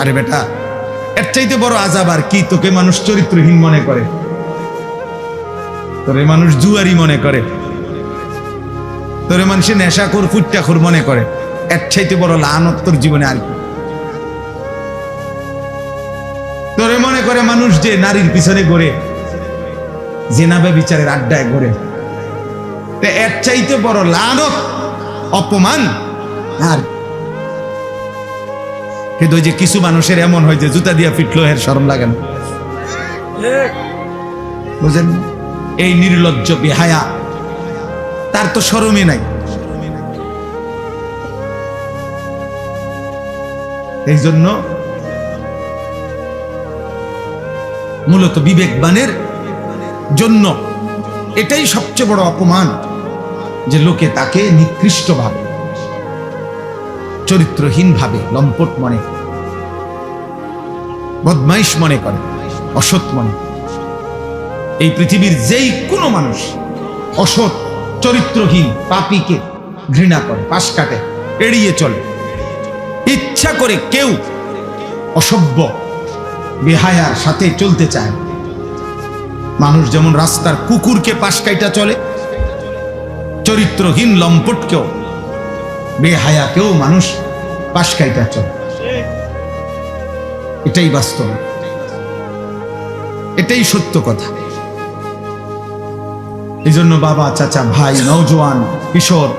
আরে বেটা, এর চাইতে বড় আযাব আর কি? তোকে মানুষ চরিত্রহীন মনে করে, তোরে মানুষ জুয়ারি মনে করে, তোরে মানুষে নেশাখোর ফুট্টাখোর মনে করে। এর চাইতে বড় লানত তোর জীবনে আর কি? তোরে মনে করে মানুষ যে নারীর পিছনে ঘোরে, জিনা ব্যভিচারের আড্ডায় ঘোরে। এর চাইতে বড় লানত, অপমান আর। কিন্তু ওই যে কিছু মানুষের এমন হয় যে জুতা দিয়া পিটলো এর শরম লাগে না, বুঝেন? এই নির্লজ্জ বেহায়া, তার তো শরমই নাই। এই জন্য মূলত বিবেকবানের জন্য এটাই সবচেয়ে বড় অপমান, যে লোকে তাকে নিকৃষ্ট ভাবে, চরিত্রহীন ভাবে, লম্পট মনে করে, বদমাইশ মনে করে, অসৎ মনে। এই পৃথিবীর যেই কোনো মানুষ অসৎ, চরিত্রহীন, পাপীকে ঘৃণা করে, পাশ কাটে, এড়িয়ে চলে। ইচ্ছা করে কেউ অসভ্য বেহায়ার সাথে চলতে চায়। মানুষ যেমন রাস্তার কুকুরকে পাশ কাইটা চলে, চরিত্রহীন লম্পটকেও, বেহায়াকেও মানুষ পাশ কাইটা চলে। এটাই বাস্তব, এটাই সত্য কথা। এই জন্য বাবা, চাচা, ভাই, নওজোয়ান, কিশোর,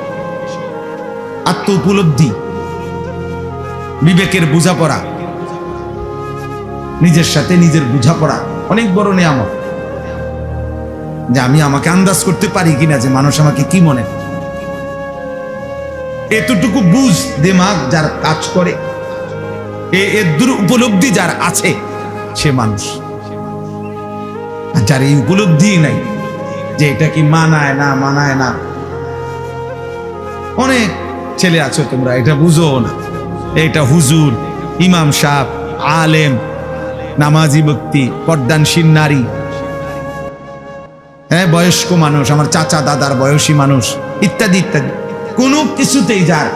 আত্ম উপলব্ধি, বিবেকের বোঝাপড়া, নিজের সাথে নিজের বোঝাপড়া অনেক বড় নিয়ামত। যে আমি আমাকে আন্দাজ করতে পারি কিনা যে মানুষ আমাকে কি মনে, এতটুকু বুঝ দিমাগ যার কাজ করে, এর দূর উপলব্ধি যার আছে, সে মানুষ। আর যার এই উপলব্ধি নাই, যে এটা কি মানায় না মানায় না, অনেক ছেলে আছো তোমরা এটা বুঝো না, এটা হুজুর, ইমাম সাহেব, আলেম, নামাজি ব্যক্তি, পর্দানশীল নারী, হ্যাঁ, বয়স্ক মানুষ, আমার চাচা দাদার বয়সী মানুষ, ইত্যাদি ইত্যাদি, কোনো কিছুতেই যার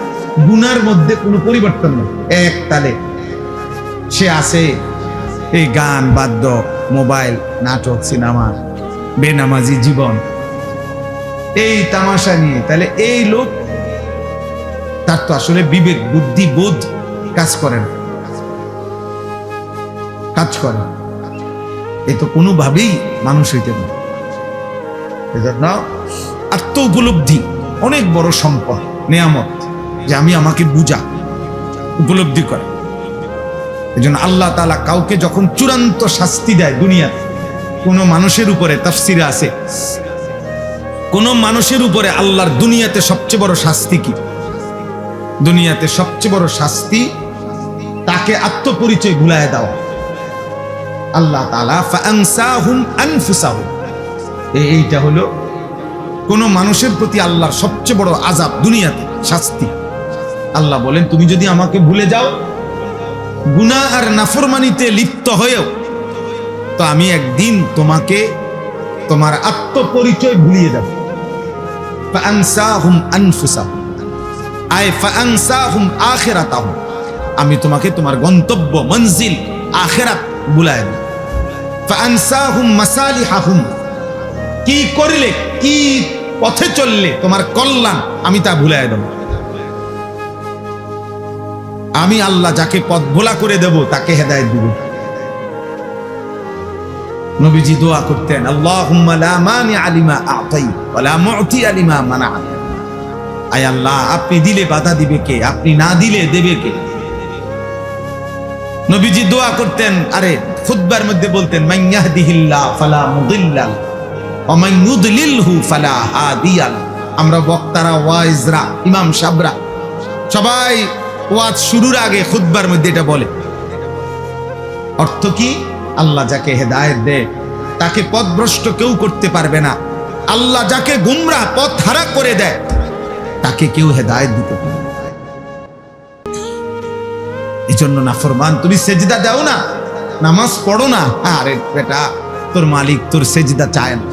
গুনার মধ্যে কোনো পরিবর্তন নেই, এক তালে সে আছে এই গান, বাদ্য, মোবাইল, নাটক, সিনেমা, বেনামাজি জীবন, এই তামাশা নিয়ে। তাহলে এই লোক, তার তো আসলে বিবেক, বুদ্ধি, বোধ কাজ করে না, কাজ করে। এ তো কোনোভাবেই মানুষ হইতে না। এজন্য আত্ম উপলব্ধি অনেক বড় সম্পদ, নিয়ামত, যে আমি আমাকে বুঝা, উপলব্ধি করে। এজন্য আল্লাহ তাআলা কাউকে যখন চূড়ান্ত শাস্তি দেয় দুনিয়াতে, কোন মানুষের উপরে, তাফসিরে আছে, কোন মানুষের উপরে আল্লাহর দুনিয়াতে সবচেয়ে বড় শাস্তি কি? দুনিয়াতে সবচেয়ে বড় শাস্তি তাকে আত্মপরিচয় ভুলায় দেওয়া। আল্লাহ তাআলা ফাআনসাহুম আনফুসাহুম, এইটা হলো কোন মানুষের প্রতি আল্লাহর সবচেয়ে বড় আযাব, দুনিয়াতে শাস্তি। আল্লাহ বলেন, তুমি যদি আমাকে ভুলে যাও, গুনাহ আর নাফরমানিতে লিপ্ত হয়েও, তো আমি একদিন তোমাকে তোমার আত্মপরিচয় ভুলিয়ে দেব। ফাআনসাহুম আনফুসাহুম আই ফাআনসাহুম আখিরাতাহুম, আমি তোমাকে তোমার গন্তব্য, মঞ্জিল, আখিরাত ভুলায় দেব। ফাআনসাহুম মাসালিহাহুম, কি করলে, কি পথে চললে তোমার কল্যাণ, আমি তা ভুলায় দেব। আমি আল্লাহ যাকে পথ ভোলা করে দেব, তাকে হেদায়েত দিব। নবীজি দোয়া করতেন, আল্লাহুম্মা লা মানিআ লিমা আ'তাইত ওয়া লা মু'তিয়া লিমা মানা'ত। আয় আল্লাহ, আপনি দিলে বাধা দিবে কে, আপনি না দিলে দেবে কে? নবীজি দোয়া করতেন, আরে খুতবার মধ্যে বলতেন, মান ইয়াহদিহিল্লাহ ফালা মুদিল্লা লাহু ওয়া মান ইউদ্লিলহু ফালা হাদিয়া লাহু। আমরা বক্তারা, ওয়াইজরা, ইমাম সাহেবরা সবাই ওয়াজ শুরুর আগে খুতবার মধ্যে এটা বলে। অর্থ কি? আল্লাহ যাকে হেদায়েত দেয় তাকে পথভ্রষ্ট কেউ করতে পারবে না। আল্লাহ যাকে গুমরাহ, পথ হারা করে দেয়, তাকে কেউ হেদায়েত দিতে পারবে না। এই জন্য নাফরমান, তুমি সেজদা দাও না, নামাজ পড়ো না, আরে বেটা, তোর মালিক তোর সেজদা চায় না।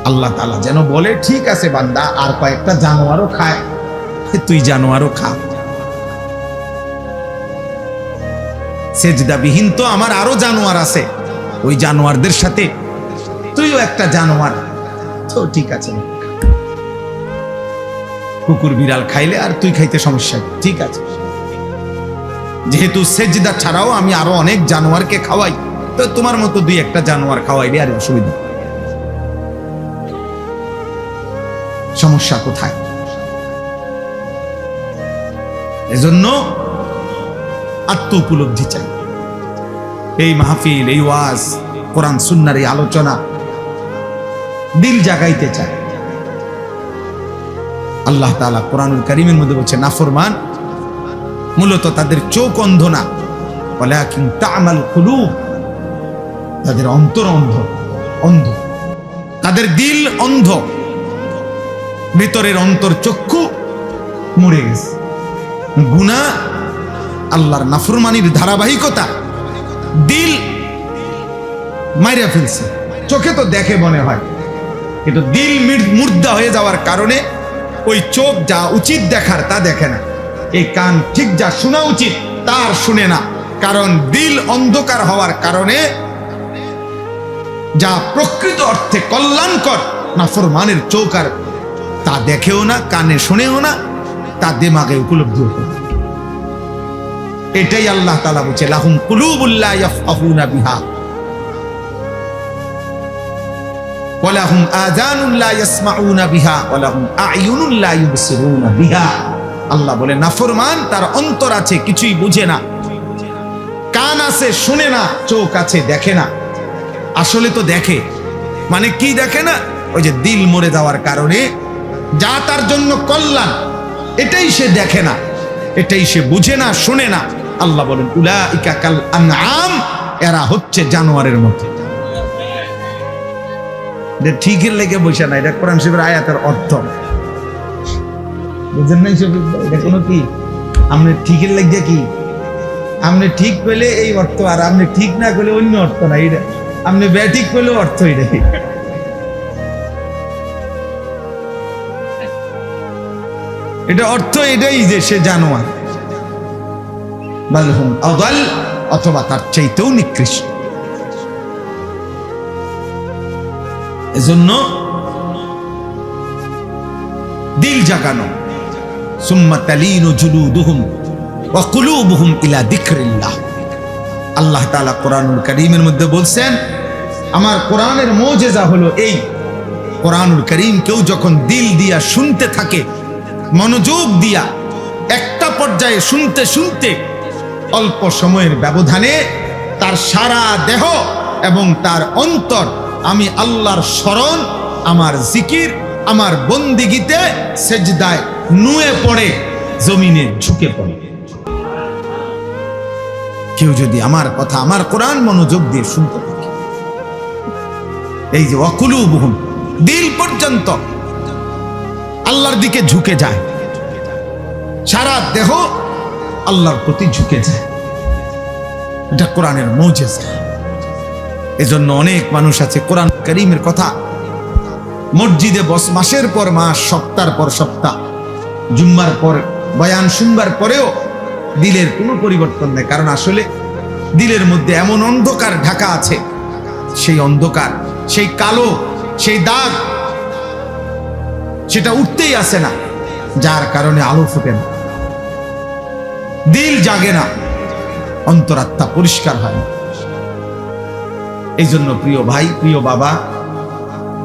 আল্লাহ তাআলা যেন বলে, ঠিক আছে বান্দা, আর কয়েকটা জানোয়ারও খায়, তুই জানোয়ারও খা। সেজদাবিহীন তো আমার আরো জানোয়ার আছে, ওই জানোয়ারদের সাথে তুইও একটা জানোয়ার, তো ঠিক আছে, কুকুর বিড়াল খাইলে আর তুই খাইতে সমস্যা, ঠিক আছে, যেহেতু সেজদা ছাড়াও আমি আরো অনেক জানোয়ারকে খাওয়াই, তো তোমার মতো দুই একটা জানোয়ার খাওয়াইলে আর অসুবিধা, সমস্যা কোথায়? এজন্য আত্ম উপলব্ধি চাই। এই মাহফিল, এই ওয়াজ, কোরআন সুন্নাহর এই আলোচনা দিল জাগাইতে চায়। আল্লাহ তাআলা কোরআনুল কারীমের মধ্যে বলছে, নাফরমান মূলত তাদের চোখ অন্ধ না, ওয়ালাকিন তা'মাল কুলুব, তাদের অন্তর অন্ধ, তাদের দিল অন্ধ, ভিতরের অন্তর চক্ষু মরে গেছে। গুনাহ, আল্লাহর নাফরমানির ধারাবাহিকতা দিল মাইরা ফেলছে। চোখে তো দেখে মনে হয়, কিন্তু দিল মুর্দা হয়ে যাওয়ার কারণে ওই চোখ যা উচিত দেখার তা দেখে না, এই কান ঠিক যা শোনা উচিত তা আর শুনে না, কারণ দিল অন্ধকার হওয়ার কারণে যা প্রকৃত অর্থে কল্যাণকর নাফরমানের চোখ আর তা দেখেও না, কানে শুনেও না, তা দিমাগে উপলব্ধি হতো। এটাই আল্লাহ তাআলা বলছে, লাহুম কুলুবুল লা ইয়াফকাহুনা বিহা ওয়া লাহুম আযানুন লা ইয়াসমাউনা বিহা ওয়া লাহুম আ'য়ুনুন লা ইউবসিরুনা বিহা। আল্লাহ বলে নাফরমান তার অন্তর আছে, কিছুই বুঝে না, কান আছে শুনে না, চোখ আছে দেখে না। আসলে তো দেখে, মানে কি দেখে না? ওই যে দিল মরে যাওয়ার কারণে যা তার জন্য কল্যাণ এটাই সে দেখে না, এটাই সে বুঝে না, শুনে না। আল্লাহ বলেন উলাইকা কাল আনআম, এরা হচ্ছে জানোয়ারের মতো। এটা ঠিকের লেগে বসে না, এটা কোরআন শরীফের আয়াতের অর্থ, বুঝেন নাই শফিক ভাই? এটা কোনো কি আপনি ঠিকের লেগে কি আপনি ঠিক পেলে এই অর্থ, আর আপনি ঠিক না করলে অন্য অর্থ না, এটা আপনি ব্যাঠিক পেলেও অর্থ এটাই। এটা অর্থ এটাই যে সে জানোয়ার, বালহুম আদাল, অথবা তার চাইতেও নিকৃষ্ট। এজন্য দিল জাগানো, সুম্মা তালিনু জুলুদুহুম ওয়া কুলুবুহুম ইলা যিকরিল্লাহ। আল্লাহ তাআলা কোরআনুল কারীমের মধ্যে বলছেন, আমার কোরআনের মুজিজা হলো এই, কোরআনুল কারীম কেউ যখন দিল দিয়া শুনতে থাকে, মনোযোগ দিয়া একটা পর্যায়ে শুনতে শুনতে অল্প সময়ের ব্যবধানে তার সারা দেহ এবং তার অন্তর আমি আল্লাহর স্মরণ, আমার জিকির, আমার বন্দিগিতে সেজদায় নুয়ে পড়ে, জমিনে ঝুঁকে পড়ে। কেউ যদি আমার কথা, আমার কোরআন মনোযোগ দিয়ে শুনতে থাকে, এই যে ওয়াকুলুবুহুম, দিল পর্যন্ত আল্লাহর দিকে ঝুঁকে যায়, সারা দেহ আল্লাহর প্রতি ঝুঁকে যায়, এটা কোরআনের মুজিজা। এজন্য অনেক মানুষ আছে কোরআন কারীমের কথা মসজিদে মাসের পর মাস, সপ্তাহের পর সপ্তাহ, জুম্মার পর বয়ান শুনবার পরেও দিলের কোনো পরিবর্তন নেই, কারণ আসলে দিলের মধ্যে এমন অন্ধকার ঢাকা আছে, সেই অন্ধকার, সেই কালো, সেই দাগ, সেটা উঠতেই আসে না, যার কারণে আলো ফুটে না, দিল জাগে না, অন্তরাত্মা পরিষ্কার হয় না। এই জন্য প্রিয় ভাই, প্রিয় বাবা,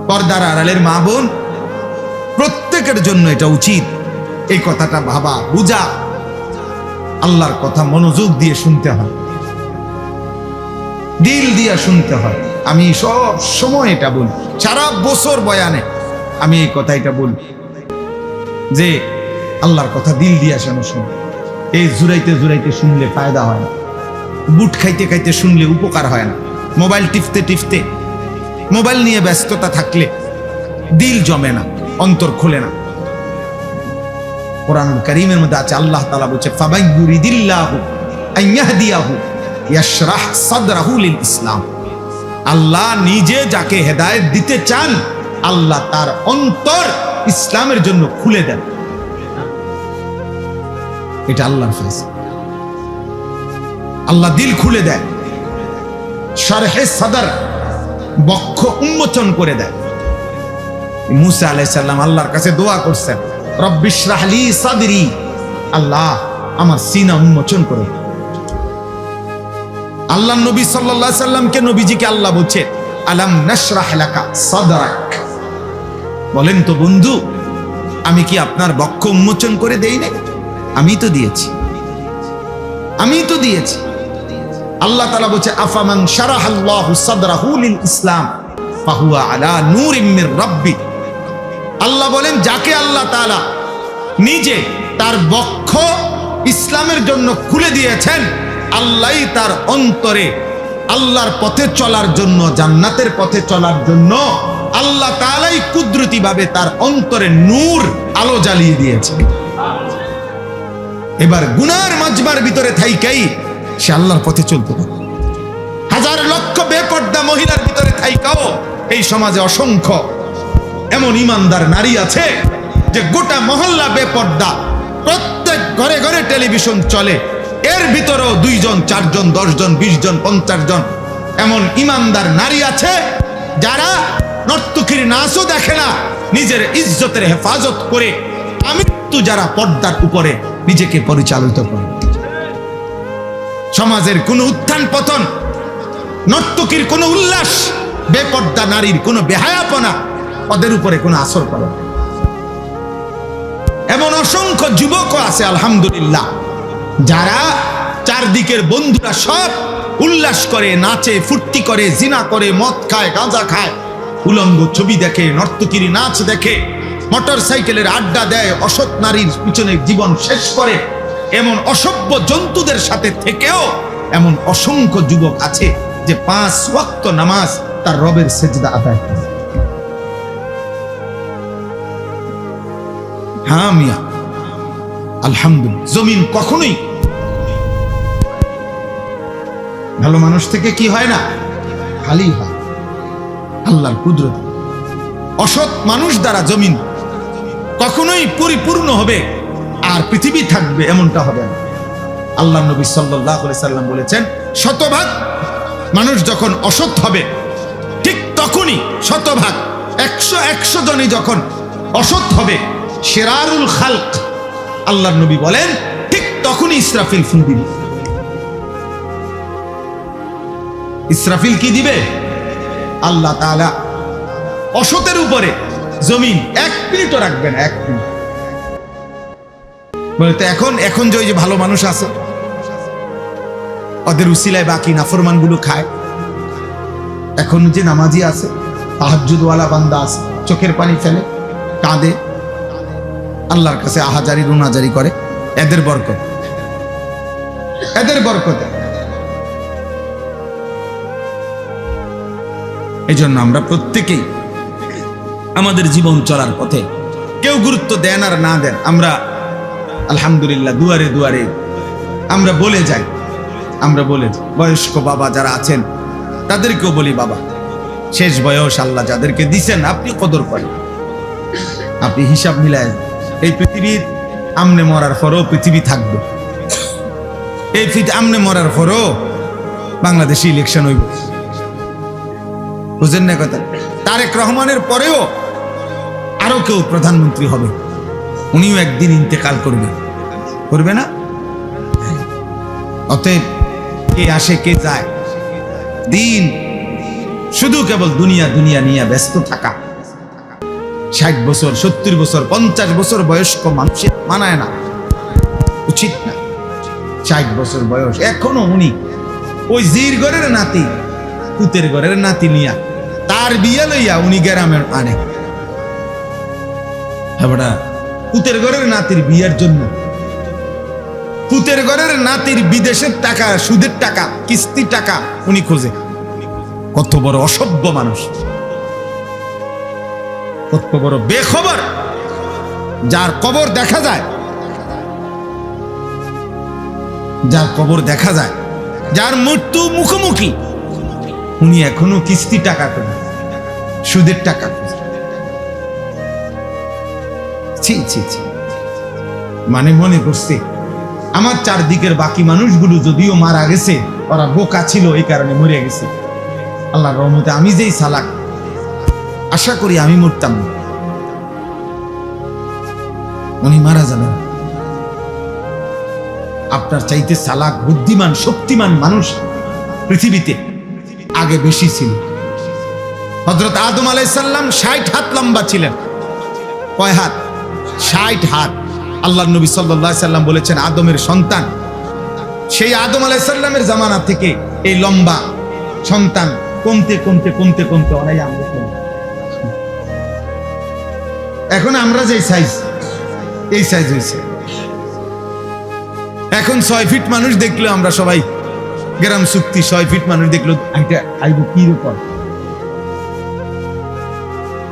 পর্দার আড়ালের মা বোন, প্রত্যেকের জন্য এটা উচিত এই কথাটা ভাবা, বুঝা, আল্লাহর কথা মনোযোগ দিয়ে শুনতে হয়, দিল দিয়ে শুনতে হয়। আমি সব সময় এটা বলি, সারা বছর বয়ানে আমি এই কথা এটা বলি যে আল্লাহর কথা দিল দিয়ে শোনো, শুনো। এই জুড়াইতে জুড়াইতে শুনলে ফায়দা হয় না, বুট খাইতে খাইতে শুনলে উপকার হয় না, মোবাইল টিপতে টিপতে, মোবাইল নিয়ে ব্যস্ততা থাকলে দিল জমে না, অন্তর খোলে না। কোরআনুল কারীমের মধ্যে আছে, আল্লাহ তাআলা বলছে, ফামান ইউরিদিল্লাহু আন ইয়াহদিয়াহু ইয়াশরাহ সাদরাহু লিল ইসলাম। আল্লাহ নিজে যাকে হেদায়েত দিতে চান, আল্লাহ তার অন্তর ইসলামের জন্য খুলে দেন। এটা আল্লাহর ফয়সালা। আল্লাহ দিল খুলে দেয়, শারহে সাদর, বক্ষ উন্মোচন করে দেয়। মুসা আলাইহিস সালাম আল্লাহর কাছে দোয়া করছেন, রব্বিশরাহ লি সাদরি, আল্লাহ আমার সিনা উন্মোচন করে। আল্লাহ নবী সাল্লাল্লাহু আলাইহি সাল্লামকে, নবীজিকে আল্লাহ বলছে আলাম নাশরাহ লাকা সাদরাক, বলেন তো বন্ধু আমি কি আপনার বক্ষ উন্মোচন করে দেই নাই? আমি তো দিয়েছি, আমি তো দিয়েছি। আল্লাহ তাআলা বলছে আফামান শারাহাল্লাহু সাদরাহু লিল ইসলাম ফাহুয়া আলা নূরিম মির রাব্বি। আল্লাহ বলেন যাকে আল্লাহ তাআলা নিজে তার বক্ষ ইসলামের জন্য খুলে দিয়েছেন, আল্লাহই তার অন্তরে আল্লাহর পথে চলার জন্য, জান্নাতের পথে চলার জন্য আল্লাহ তাআলাই কুদরতি ভাবে তার অন্তরে নূর, আলো জ্বালিয়ে দিয়েছে। এবার গুনার মাজবার ভিতরে থাইকাই সে আল্লাহর পথে চলতে পারে। হাজার লক্ষ বেপর্দা মহিলার ভিতরে থাইকাও এই সমাজে অসংখ্য এমন ইমানদার নারী আছে যে গোটা মহল্লা বেপর্দা, প্রত্যেক ঘরে ঘরে টেলিভিশন চলে, এর ভিতরেও 2 জন 4 জন 10 জন 20 জন 50 জন এমন ইমানদার নারী আছে যারা নর্তকীর নাচও দেখে না, নিজের ইজ্জতের হেফাজত করে আমি তো যারা পর্দার উপরে নিজেকে পরিচালিত করে। সমাজের কোনো উত্থান পতন, নর্তকীর কোনো উল্লাস, বেপর্দা নারীর কোনো বেহায়াপনা ওদের উপরে কোনো আসর করে না। এমন অসংখ্য যুবকও আছে আলহামদুলিল্লাহ যারা চারদিকের বন্ধুরা সব উল্লাস করে, নাচে, ফুর্তি করে, জিনা করে, মদ খায়, গাঁজা খায়, উলঙ্গ ছবি দেখে, নর্তকীর নাচ দেখে, মোটর সাইকেলের আড্ডা দেয়, অসৎ নারীর পিছনে জীবন শেষ করে, এমন অসভ্য জন্তুদের সাথে থেকেও এমন অসংখ্য যুবক আছে যে 5 ওয়াক্ত নামাজ তার রবের সেজদা আদায় করে। হ্যাঁ মিয়া আলহামদুলিল্লাহ, জমিন কখনোই ভালো মানুষ থেকে কি হয় না, খালি হয় আল্লাহর কুদরত। অসৎ মানুষ দ্বারা জমিন কখনোই পরিপূর্ণ হবে আর পৃথিবী থাকবে এমনটা হবে না। আল্লাহ নবী সাল্লাল্লাহু আলাইহি সাল্লাম বলেছেন, শতভাগ মানুষ যখন অসৎ হবে ঠিক তখনই, শতভাগ 100 জনই যখন অসৎ হবে, শিরারুল খালক, আল্লাহ নবী বলেন ঠিক তখনই ইসরাফিল ফুঁ দিবে। ইসরাফিল কি দিবে? আল্লাহ তাআলা অসতের উপরে জমিন 1 মিনিটও রাখবে না, 1 মিনিট। বলতে এখন যে ভালো মানুষ আছে ওদের উসিলায় বাকি নাফরমান গুলো খায়, এখন যে নামাজি আছে, তাহাজ্জুদওয়ালা বান্দা আছে, চোখের পানি ফেলে, কাঁদে, আল্লাহর কাছে আহাজারি রুনাজারি করে, এদের বরকত, এদের বরকতে। এই জন্য আমরা প্রত্যেকেই আমাদের জীবন চলার পথে কেউ গুরুত্ব দেন আর না দেন, আমরা আলহামদুলিল্লাহ দুয়ারে দুয়ারে আমরা বলে যাই, বয়স্ক বাবা যারা আছেন তাদেরকেও বলি, বাবা শেষ বয়স আল্লাহ যাদেরকে দিছেন আপনি কদর করেন, আপনি হিসাব মিলায়। এই পৃথিবীর আমনে মরার পরও পৃথিবী থাকবে, এই আমনে মরার পরও বাংলাদেশে ইলেকশন হইব, বুঝেন না কথা? তারেক রহমানের পরেও আরো কেউ প্রধানমন্ত্রী হবে, উনিও একদিন ইন্তেকাল করবে না? অতএব কে আসে কে যায়, দিন শুধু কেবল দুনিয়া দুনিয়া নিয়ে ব্যস্ত থাকা 60 বছর 70 বছর 50 বছর বয়স্ক মানুষের মানায় না, উচিত না। 60 বছর বয়স এখনো উনি ওই জির ঘরের নাতি, পুতের ঘরের নাতি নিয়া তার বিয়ে লইয়া উনি গ্রামে আনে। পুতের ঘরের নাতির বিয়ের জন্য, পুতের ঘরের নাতির বিদেশের টাকা, সুদের টাকা, কিস্তির টাকা উনি খোঁজে। কত বড় অসভ্য মানুষ, কত বড় বেখবর, যার কবর দেখা যায়, যার কবর দেখা যায়, যার মৃত্যু মুখোমুখি, উনি এখনো কিস্তি টাকা খোঁজে, সুদের টাকা খোঁজে। ছি ছি ছি, মানে মনে করছে আমার চারদিকের বাকি মানুষগুলো যদিও মারা গেছে, ওরা বোকা ছিল, এই কারণে মরে গেছে। আল্লাহর রহমতে আমি যেই চালাক, আশা করি আমি মরতাম না, উনি মারা যাবেন। আপনার চাইতে চালাক, বুদ্ধিমান, শক্তিমান মানুষ পৃথিবীতে আগে বেশি ছিল। হযরত আদম আলাইহিস সালাম 60 হাত লম্বা ছিলেন। কয় হাত? 60 হাত। আল্লাহর নবী সাল্লাল্লাহু আলাইহি সাল্লাম বলেছেন, আদমের সন্তান, সেই আদম আলাইহিস সালামের জামানা থেকে এই লম্বা সন্তান কমতে কমতে কমতে কমতে অনেক আমরা এখন আমরা যে সাইজ, এই সাইজ হয়েছে। এখন 6 ফিট মানুষ দেখলে আমরা সবাই গ্রাম চুক্তি, 6 ফিট মানুষ দেখলো আইব কি রকম।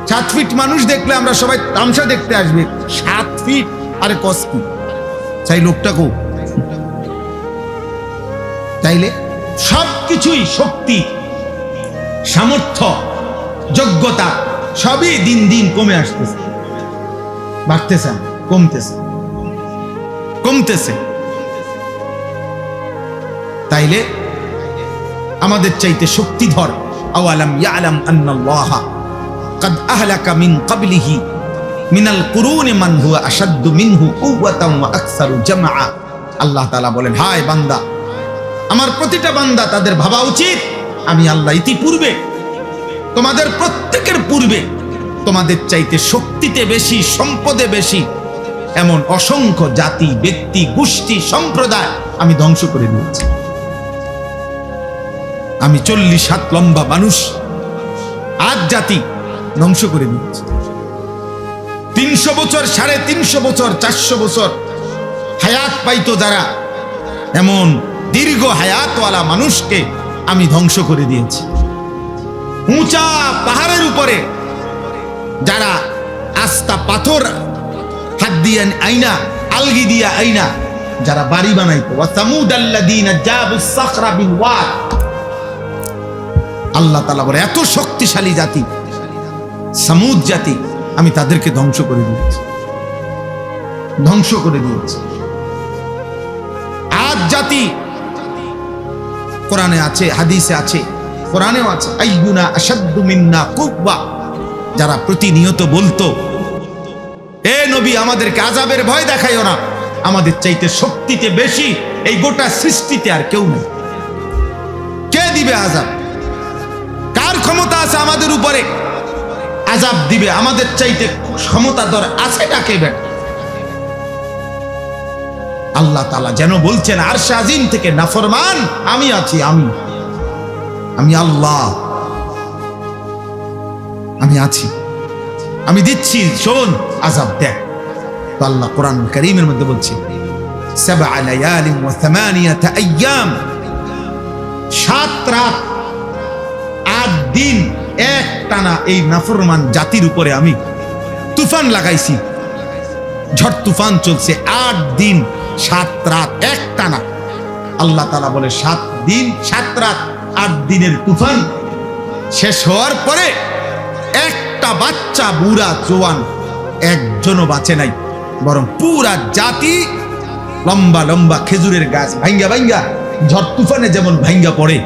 7 ফিট মানুষ দেখলে আমরা সবাই তামসা দেখতে আসবে। 7 ফিট আরে কস কি চাই লোকটাকেও। তাইলে সবকিছুই শক্তি, সামর্থ্য, যোগ্যতা সবই দিন দিন কমে আসতেছে, বাড়তেছে না, কমতেছে কমতেছে। তাইলে আমাদের চাইতে শক্তিধর, আওয়ালাম ইয়ালাম আন্নাল্লাহা قد أهلك من قبله من القرون من هو أشد منه قوة وأكثر جمعا। আল্লাহ তাআলা বলেন, হায় বান্দা, আমার প্রতিটা বান্দা তাদের ভাবা উচিত আমি আল্লাহ ইতিপূর্বে তোমাদের প্রত্যেকের পূর্বে তোমাদের চাইতে শক্তিতে বেশি, সম্পদে বেশি এমন অসংখ্য জাতি, ব্যক্তি, গোষ্ঠী, সম্প্রদায় আমি ধ্বংস করে দিয়েছি। আমি 40 হাত লম্বা মানুষ, আজ জাতি ধ্বংস করে দিয়েছে। 300 বছর, 350 বছর, 400 বছর হায়াত পাইতো যারা, এমন দীর্ঘ হায়াতওয়ালা মানুষকে আমি ধ্বংস করে দিয়েছি। উঁচা পাহাড়ের উপরে যারা আস্তা পাথর হাত দিয়ে আইনা, আলগি দিয়া আইনা যারা বাড়ি বানাইতো, ওয়া সামুদাল্লাযীনা জাবুস সাখরা বিল ওয়াদ। আল্লাহ তাআলা বলে, এত শক্তিশালী জাতি সামুদ জাতি, আমি তাদেরকে ধ্বংস করে দিয়েছি, ধ্বংস করে দিয়েছি। আজ জাতি, কোরআনে আছে, হাদিসে আছে, কোরআনেও আছে, আইয়ুনা আশাদ্দু মিন্না কুওয়া, যারা প্রতিনিয়ত বলতো, এ নবী আমাদেরকে আযাবের ভয় দেখাইও না, আমাদের চাইতে শক্তিতে বেশি এই গোটা সৃষ্টিতে আর কেউ নেই। কে দিবে আযাব? কার ক্ষমতা আছে আমাদের উপরে আযাব দিবে? আমাদের চাইতে ক্ষমতাধর আছে কাকে? আল্লাহ তাআলা যেন বলছেন আরশে আজিম থেকে, নাফরমান আমি আছি, আমি আল্লাহ, আমি আছি, আমি দিচ্ছি, শোন, আযাব দেখ। তো আল্লাহ কোরআন কারীমের মধ্যে বলছে, 7 লায়ালিন ওয়া 8 আইয়াম, 7 রাত 8 দিন এক টানা এই নাফরমান জাতির উপরে আমি তুফান লাগাইছি, ঝড় তুফান চলছে 8 দিন 7 রাত এক টানা। আল্লাহ তাআলা বলে 7 দিন 7 রাত 8 দিনের তুফান শেষ হওয়ার পরে একটা বাচ্চা, বুড়া, জওয়ান একজনও বাঁচে নাই, বরং পুরা জাতি লম্বা লম্বা খেজুরের গাছ ভাঙ্গা ভাঙ্গা ঝড় তুফানে যেমন ভাঙ্গা পড়ে,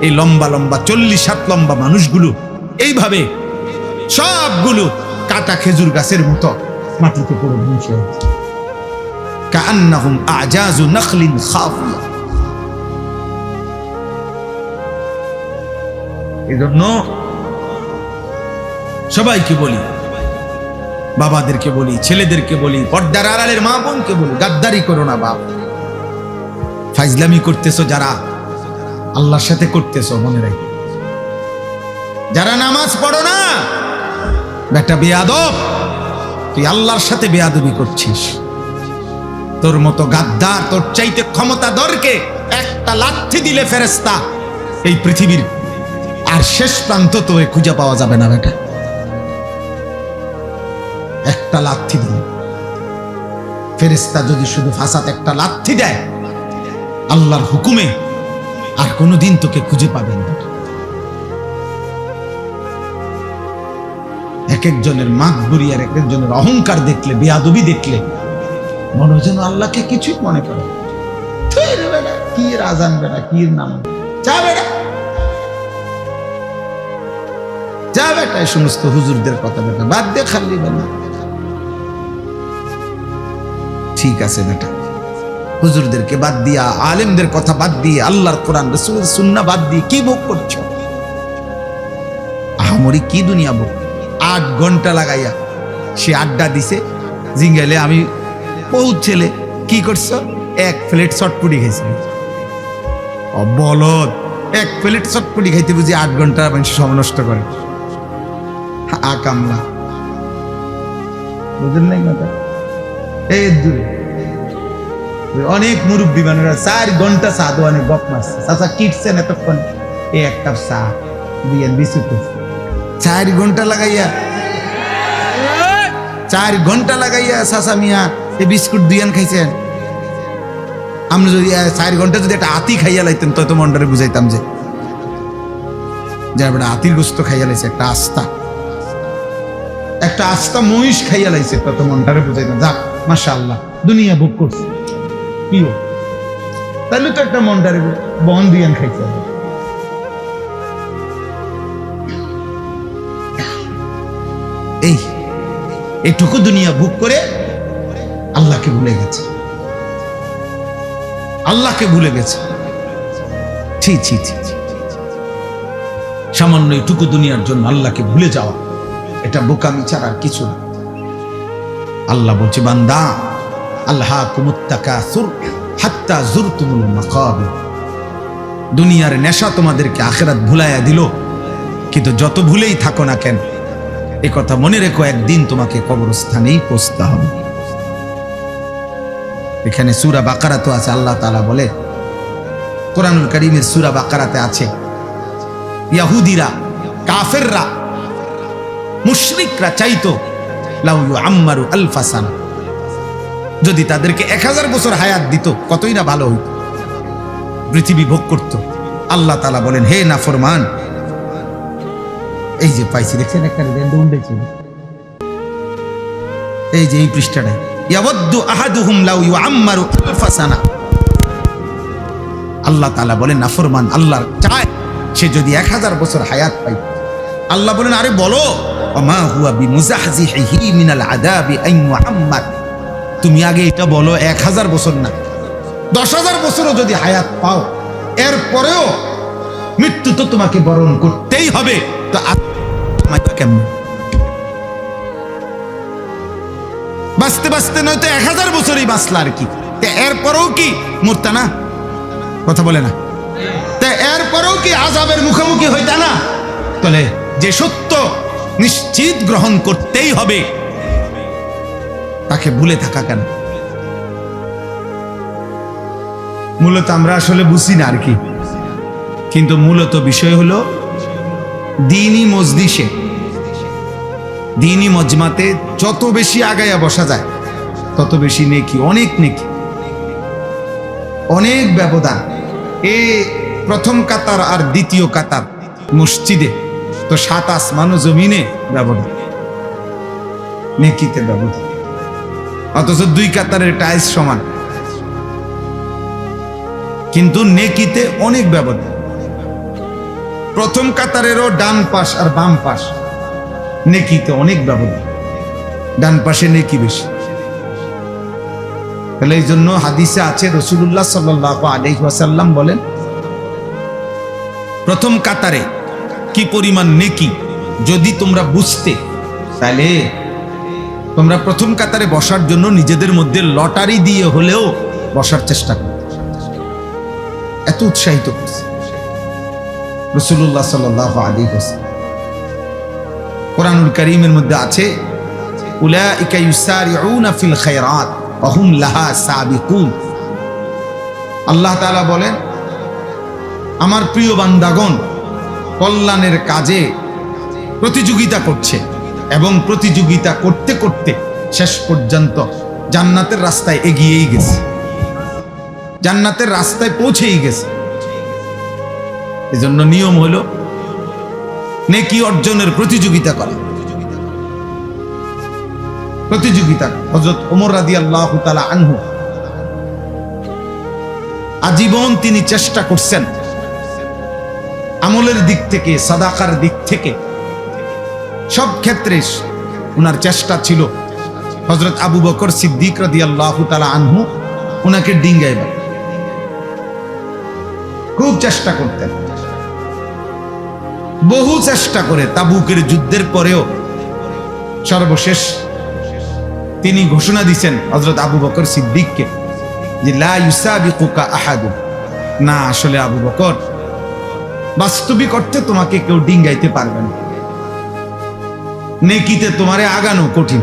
এই লম্বা লম্বা 40 হাত লম্বা মানুষগুলো এইভাবে সবগুলো কাটা খেজুর গাছের মতো মাটিতে পড়ে ধ্বংস হয়েছে। কাআন্নাহুম আ'জাযু নাখলিন খাফিয়া। এজন্য সবাইকে বলি, বাবাদেরকে বলি, ছেলেদেরকে বলি, পর্দার আড়ালের মা বোনকে বলি, গাদ্দারি করো না বাপ। ফাইজলামি করতেছো যারা, আল্লাহর সাথে করতেছো, মনে রাখো। যারা নামাজ পড়ো না, বেটা বেয়াদব, তুই আল্লাহর সাথে বেয়াদবি করছিস। তোর মতো গাদ্দার, তোর চাইতে ক্ষমতাধরকে একটা লাথি দিলে ফেরেশতা এই পৃথিবীর আর শেষ প্রান্ত তো খুঁজে পাওয়া যাবে না বেটা। একটা লাথি দিলে ফেরেশতা যদি শুধু ফাসাদ একটা লাথি দেয় আল্লাহর হুকুমে, আর কোনোদিন তোকে খুঁজে পাবেন না। এক একজনের মাতবুরি আর এক একজনের অহংকার দেখলে, বেয়াদবি দেখলে মনে যেন আল্লাহকে কিছুই মনে করে। রে বেটা, কি রাজান বেটা, কি নাম, যা বেটা, যা বেটা, এই সমস্ত হুজুরদের কথা বেটা বাদ দে, খালি বেটা। ঠিক আছে বেটা, হুজুরদেরকে বাদ দিয়া, আলেমদের কথা বাদ দিয়ে, আল্লাহর কোরআন রাসূলের সুন্নাহ বাদ দিয়ে কি ভোগ করছো? আহামরি কি দুনিয়া ভোগ? 8 ঘন্টা লাগাইয়া সে আড্ডা দিছে জিঙ্গাইলে। আমি বহুত ছেলে কি করছো? 1 প্লেট চটপটি খাইছে। বলদ, 1 প্লেট চটপটি খাইতে বুঝি 8 ঘন্টা মানুষ সময় নষ্ট করে। কামলা বুঝলেন নাই কথা? এই দূরে অনেক মুরব্বী মানুষরা 4 ঘন্টা চা দোয়ানে গপ মারছে। চাচা কিটছেন এতক্ষণ, এই 1 কাপ চা দিয়ে বিস্কুট 4 ঘন্টা লাগাইয়া, 4 ঘন্টা লাগাইয়া চাচা মিয়া এই বিস্কুট দুইয়ান খাইছেন। আমরা যদি 4 ঘন্টা যদি একটা আতি খাইয়া লাইতেন তত মন্ডারে বুঝাইতাম যে বেটা আতির গোস্ত খাইয়া লাইছে, একটা আস্তা মহিষ খাইয়া লাইছে, তত মন্ডারে বুঝাইতাম যাক মাশাআল্লাহ দুনিয়া ভোগ করছে। কি তাহলে তো একটা মন্ডারে বন দিয়ান খাইছে। এইটুকু দুনিয়া ভোগ করে আল্লাহকে ভুলে গেছে, আল্লাহকে ভুলে গেছে। ছি ছি ছি, সামান্য এইটুকু দুনিয়ার জন্য আল্লাহকে ভুলে যাওয়া, এটা বোকামি ছাড়া আর কিছু না। আল্লাহ বলছে বান্দা, আল্লাহকুমুত তাকাসুর হাত্তা যুরতুমুল মাকাবির। দুনিয়ার নেশা তোমাদেরকে আখিরাত ভুলাইয়া দিল, কিন্তু যত ভুলেই থাকো না কেন এ কথা মনে রেখো, একদিন তোমাকে কবরস্থানেই পৌঁছতে হবে। এখানে সূরা বাকারাতে আছে, আল্লাহ তাআলা বলে, কোরআনুল কারীমের সূরা বাকারাতে আছে, ইহুদিরা, কাফেররা, মুশরিকরা চাইতো লাউ ইউআম্মারু আলফা সানা, যদি তাদেরকে 1000 বছর হায়াত দিত কতই না ভালো হইত, পৃথিবী ভোগ করত। আল্লাহ তাআলা বলেন, হে নাফরমান, এই যে পাইছি দেখছেন একটা উঠেছে, এই যে এই পৃষ্ঠাটা, ইয়াওয়াদ্দু আহাদুহুম লাউ ইউআম্মারু আলফা সানা। আল্লাহ তাআলা বলেন নাফরমান আল্লাহর চায় সে যদি 1000 বছর হায়াত পায়। আল্লাহ বলেন, আরে বলো, ওমা হুয়া বিমুজাহজিহি মিনাল আযাবি আন ইউআম্মার, তুমি আগে এটা বলো 1000 বছর না 10,000 বছরও যদি হায়াত পাও, এরপরেও মৃত্যু তো তোমাকে বরণ করতেই হবে। তো কেমন বাঁচতে বাঁচতে নয়তো 1000 বছরই বাঁচলা আর কি, এরপরেও কি মরতা না? কথা বলে না? এরপরেও কি আযাবের মুখোমুখি হইতা না? তাহলে যে সত্য নিশ্চিত গ্রহণ করতেই হবে, তাকে ভুলে থাকা কেন? মূলত আমরা আসলে বুঝি না আর কি, কিন্তু মূলত বিষয় হলো দ্বীনি মজলিসে, দ্বীনি মজমাতে যত বেশি আগায়া বসা যায় তত বেশি নেকি, অনেক নেকি, অনেক ব্যবধান। এ প্রথম কাতার আর দ্বিতীয় কাতার মসজিদে তো 7 আসমান ও জমিনে ব্যবধান, নেকিতে ব্যবধান, অথচ 2 কাতারের টাইলস সমান, কিন্তু নেকিতে অনেক ব্যবধান। প্রথম কাতারেরও ডান পাশ আর বাম পাশ, নেকিতে অনেক ব্যবধান, ডান পাশে নেকি বেশি। তাহলে এই জন্য হাদিসে আছে, রাসূলুল্লাহ সাল্লাল্লাহু আলাইহি ওয়াসাল্লাম বলেন, প্রথম কাতারে কি পরিমাণ নেকি যদি তোমরা বুঝতে, তাহলে তোমরা প্রথম কাতারে বসার জন্য নিজেদের মধ্যে লটারি দিয়ে হলেও বসার চেষ্টা করো। এত উৎসাহিত করছে রাসূলুল্লাহ সাল্লাল্লাহু আলাইহি ওয়াসাল্লাম। কোরআনুল কারীমের মধ্যে আছে, উলাইকা ইউসারিউনা ফিল খায়রাত ওয়া হুম লাহা সাবিকুন। আল্লাহ তাআলা বলেন, আমার প্রিয় বান্দাগণ কল্যাণের কাজে প্রতিযোগিতা করছে এবং প্রতিযোগিতা করতে করতে শেষ পর্যন্ত জান্নাতের রাস্তায় এগিয়েই গেছে, জান্নাতের রাস্তায় পৌঁছেই গেছে। এজন্য নিয়ম হলো নেকি অর্জনের প্রতিযোগিতা করা, প্রতিযোগিতা। হযরত ওমর রাদিয়াল্লাহু তাআলা আনহু আজীবন তিনি চেষ্টা করছেন আমলের দিক থেকে, সাদাকার দিক থেকে, সব ক্ষেত্রে উনার চেষ্টা ছিল হযরত আবু বকর সিদ্দিক রাদিয়াল্লাহু তাআলা আনহু উনাকে ডিঙ্গাইবেন। খুব চেষ্টা করতেন, বহু চেষ্টা করে তাবুকের যুদ্ধের পরেও সর্বশেষ তিনি ঘোষণা দিয়েছেন হযরত আবু বকর সিদ্দিককে যে লা ইউসাবিকুকা আহাদুন, না আসলে আবু বকর, বাস্তবিক অর্থে তোমাকে কেউ ডিঙ্গাইতে পারবে না। নেকিতে তোমারে আগানো কঠিন,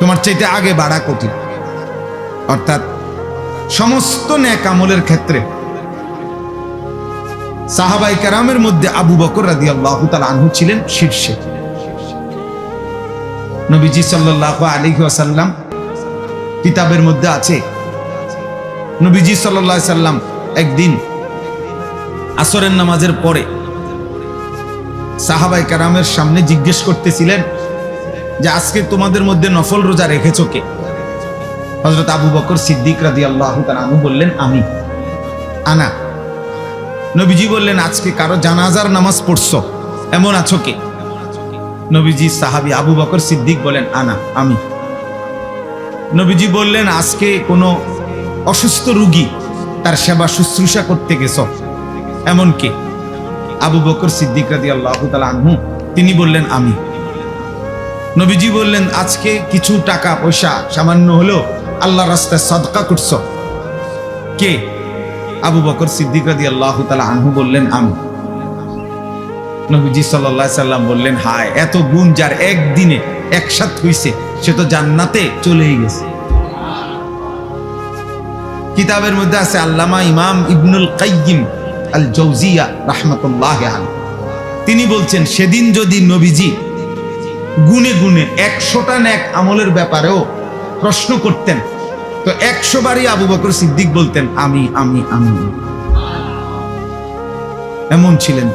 তোমার চাইতে আগে বাড়া কঠিন। অর্থাৎ সমস্ত নেক আমলের ক্ষেত্রে সাহাবায়ে কেরামের মধ্যে আবু বকর রাদিয়াল্লাহু তাআলা আনহু ছিলেন শীর্ষে। নবীজি সাল্লাল্লাহু আলাইহি ওয়াসাল্লাম কিতাবের মধ্যে আছে, নবীজি সাল্লাল্লাহু আলাইহি সাল্লাম একদিন আসরের নামাজের পরে সাহাবায়ে কেরামের সামনে জিজ্ঞেস করতেছিলেন যে আজকে তোমাদের মধ্যে নফল রোজা রেখেছো কে? হযরত আবু বকর সিদ্দিক রাদিয়াল্লাহু তাআলা আনহু বললেন আমি, আনা। নবীজি বললেন আজকে কারো জানাজার নামাজ পড়ছো এমন আছো কে? নবীজি সাহাবী আবু বকর সিদ্দিক বলেন আনা, আমি। নবীজি বললেন আজকে কোনো অসুস্থ রোগী তার সেবা শুশ্রূষা করতে গেছো এমন কে? আবু বকর সিদ্দিক রাদিয়াল্লাহু তাআলা আনহু তিনি বললেন আমি। নবীজি বললেন আজকে কিছু টাকা পয়সা সামান্য হলেও আল্লাহর রাস্তায় সাদকা করছো কে? আবু বকর সিদ্দিক রাদিয়াল্লাহু তাআলা আনহু বললেন আমি। নবীজি সাল্লাল্লাহু আলাইহি সাল্লাম বললেন হায়, এত গুণ যার একদিনে একসাথে হইছে সে তো জান্নাতে চলেই গেছে। কিতাবের মধ্যে আছে আল্লামা ইমাম ইবনুল কাইয়িম আল জাওজিয়া রাহমাতুল্লাহি আলাইহি, তিনি বলছেন সেদিন যদি নবীজি গুনে গুনে 100টা নেক আমলের ব্যাপারেও প্রশ্ন করতেন তো 100 বারই আবু বকর সিদ্দিক বলতেন আমি আমি আমি। এমন ছিলেন,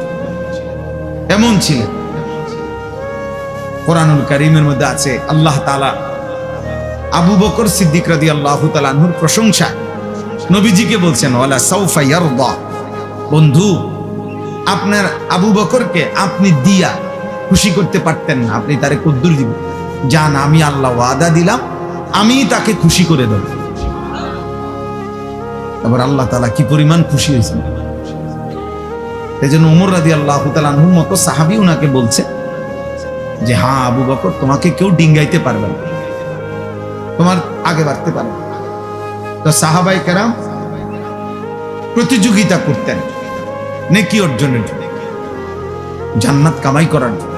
এমন ছিলেন। কোরআনুল কারীমের মধ্যে আছে আল্লাহ তাআলা আবু বকর সিদ্দিক রাদিয়াল্লাহু তাআলা আনহুর প্রশংসা নবীজিকে বলছেন ওয়ালা সাউফা ইয়ারদা, বন্ধু আপনার আবু বকরকে আপনি দিয়া খুশি করতে পারতেন না, আপনি তারে কদ্দুর দিবেন? জান, আমি আল্লাহ ওয়াদা দিলাম আমি তাকে খুশি করে দেব। এবার আল্লাহ তাআলা কি পরিমাণ খুশি হয়েছেন। এই জন্য ওমর রাদিয়াল্লাহু তাআলা আনহুর মতো সাহাবী উনাকে বলছে যে হ্যাঁ আবু বকর, তোমাকে কেউ ডিঙ্গাইতে পারবে না, তোমার আগে বাড়তে পারবে। তো সাহাবায়ে কেরাম প্রতিযোগিতা করতেন নেকি অর্জনের জন্য, জান্নাত কামাই করার জন্য,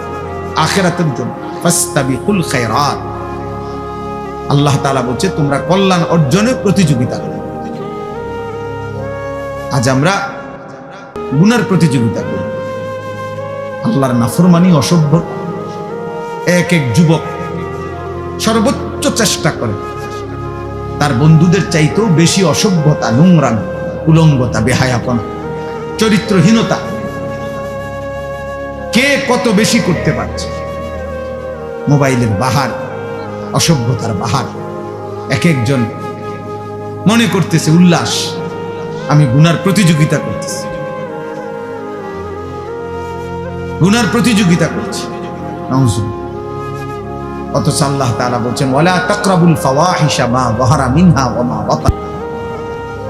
আখিরাতের জন্য। ফাস্তাবিকুল খায়রাত, আল্লাহ তাআলা বলছে তোমরা কল্যাণ অর্জনে প্রতিযোগিতা করো। আজ আমরা গুনার প্রতিযোগিতা করি, আল্লাহর নাফরমানি, অসভ্য। এক এক যুবক সর্বোচ্চ চেষ্টা করে তার বন্ধুদের চাইতেও বেশি অসভ্যতা, নোংরামি, উলঙ্গতা, বেহায়াপনা, চরিত্রহীনতা কে কত বেশি করতে পারছে। মোবাইলের বাহার, অসভ্যতার বাহার। এক একজন মনে করতেছে উল্লাস, আমি গুনার প্রতিযোগিতা করতেছি, গুনার প্রতিযোগিতা করছি। নাউজুবিল্লাহ। অথচ আল্লাহ তাআলা বলছেন ওয়ালা তাকরাবুল ফাওয়াহিশা মা যাহারা মিনহা ওয়া মা বাতান,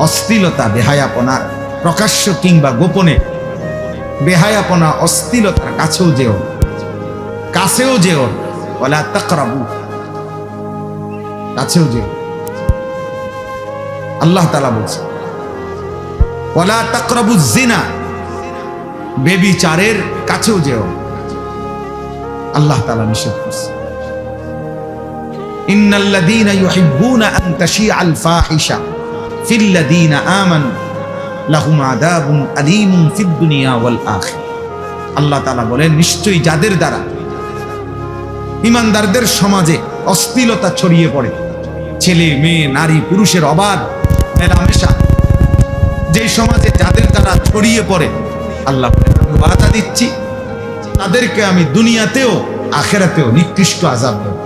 অশ্লীলতা, বেহায়াপনার প্রকাশ্য কিংবা গোপনে বেহায়াপনা, অশ্লীলতার কাছেও যেও, কাছেও যেও। ওয়ালা তাকরাবু, কাছেও যেও। আল্লাহ তাআলা বলছেন ওয়ালা তাকরাবুজ জিনা, বেবিচারের কাছেও যেও। আল্লাহ তাআলা নিষেধ করছে ইন্নাল্লাযীনা ইউহিব্বুনা আন তাশিআল ফাহিশা ফিল্লাযীনা আমানু লাহুম আযাবুন আলীমুন ফিদ দুনিয়া ওয়াল আখিরাহ। আল্লাহ তাআলা বলেন নিশ্চয়ই যাদের দ্বারা ঈমানদারদের সমাজে অশ্লীলতা ছড়িয়ে পড়ে, ছেলে মেয়ে নারী পুরুষের অবাধ মেলামেশা যে সমাজে যাদের দ্বারা ছড়িয়ে পড়ে, আল্লাহ ওয়াদা দিচ্ছি তাদেরকে আমি দুনিয়াতেও আখিরাতেও নিকৃষ্ট আযাব দেব।